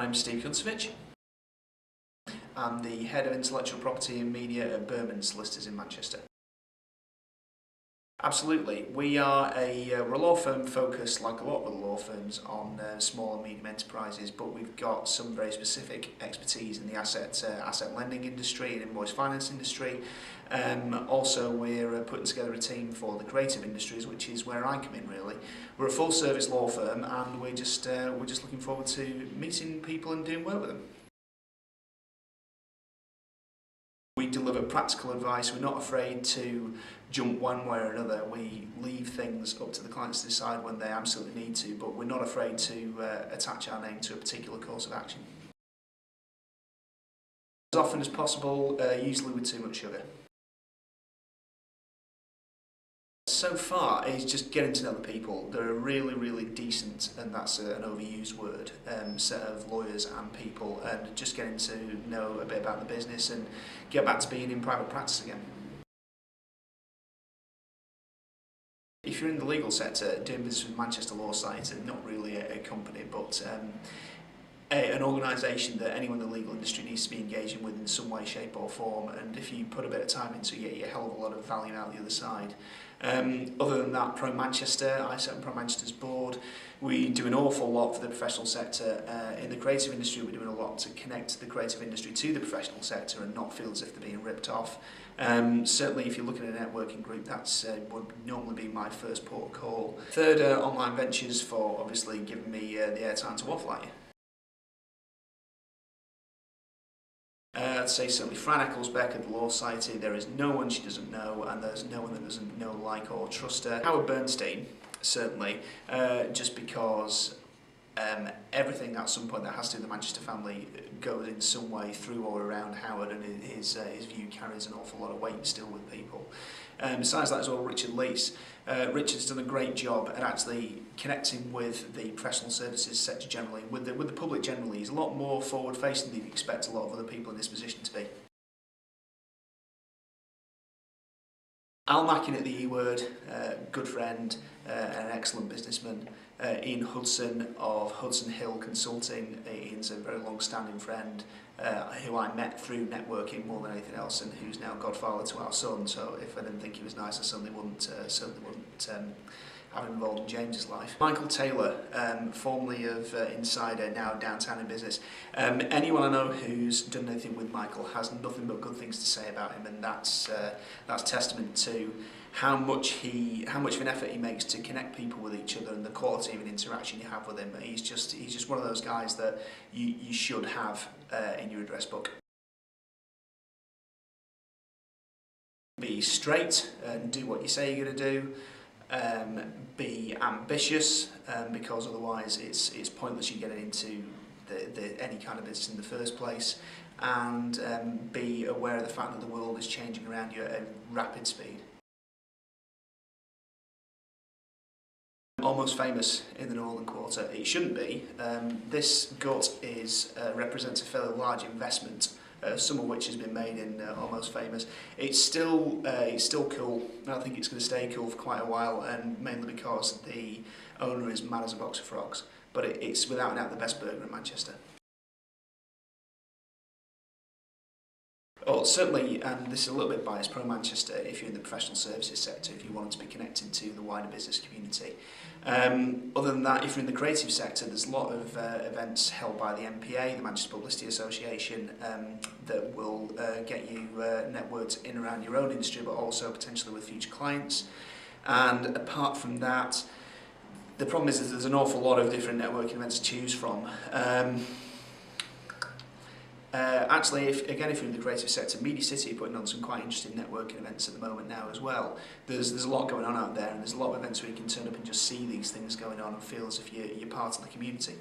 I'm Steve Kuncewicz. I'm the Head of Intellectual Property and Media at Bermans solicitors in Manchester. Absolutely. We're a law firm focused, like a lot of other law firms, on small and medium enterprises, but we've got some very specific expertise in the asset lending industry and invoice finance industry. Also, we're putting together a team for the creative industries, which is where I come in, really. We're a full-service law firm, and we're just looking forward to meeting people and doing work with them. We deliver practical advice. We're not afraid to jump one way or another. We leave things up to the clients to decide when they absolutely need to, but we're not afraid to attach our name to a particular course of action. As often as possible, usually with too much sugar. So far, it's just getting to know the people. They're a really, really decent, and that's an overused word, set of lawyers and people, and just getting to know a bit about the business and get back to being in private practice again. If you're in the legal sector, doing business with Manchester Law Society, not really a company, but an organisation that anyone in the legal industry needs to be engaging with in some way, shape or form, and if you put a bit of time into it, you get a hell of a lot of value out the other side. Other than that, Pro Manchester, I sit on Pro Manchester's board. We do an awful lot for the professional sector. In the creative industry, we're doing a lot to connect the creative industry to the professional sector and not feel as if they're being ripped off. Certainly, if you're looking at a networking group, that's would normally be my first port of call. Third, online ventures for obviously giving me the airtime to waffle at you. I'd say certainly Fran Ecclesbeck at the Law Society. There is no one she doesn't know, and there's no one that doesn't know, like, or trust her. Howard Bernstein, certainly, just because everything at some point that has to do with the Manchester family goes in some way through or around Howard, and his view carries an awful lot of weight still with people. Besides that as well, Richard Leese. Richard's done a great job at actually connecting with the professional services sector generally, with the public generally. He's a lot more forward-facing than you expect a lot of other people in this position to be. Al Mackin at the E-Word, good friend, an excellent businessman. Ian Hudson of Hudson Hill Consulting. Ian's a very long-standing friend who I met through networking more than anything else, and who's now godfather to our son. So if I didn't think he was nice, I certainly wouldn't have him involved in James's life. Michael Taylor, formerly of Insider, now Downtown in Business. Anyone I know who's done anything with Michael has nothing but good things to say about him, and that's testament to how much of an effort he makes to connect people with each other and the quality of an interaction you have with him. He's just one of those guys that you should have in your address book. Be straight and do what you say you're going to do. Be ambitious, because otherwise it's pointless you getting into any kind of business in the first place. And be aware of the fact that the world is changing around you at a rapid speed. Almost famous in the Northern Quarter. It shouldn't be. This gut represents a fairly large investment, some of which has been made in Almost Famous. It's still cool. I think it's going to stay cool for quite a while, and mainly because the owner is mad as a box of frogs. But it's without a doubt the best burger in Manchester. Oh, certainly, and this is a little bit biased, Pro Manchester, if you're in the professional services sector, if you want to be connected to the wider business community. Other than that, if you're in the creative sector, there's a lot of events held by the MPA, the Manchester Publicity Association, that will get you networked in around your own industry, but also potentially with future clients. And apart from that, the problem is that there's an awful lot of different networking events to choose from. Actually, if you're in the creative sector, Media City are putting on some quite interesting networking events at the moment now as well. There's a lot going on out there, and there's a lot of events where you can turn up and just see these things going on and feel as if you're part of the community.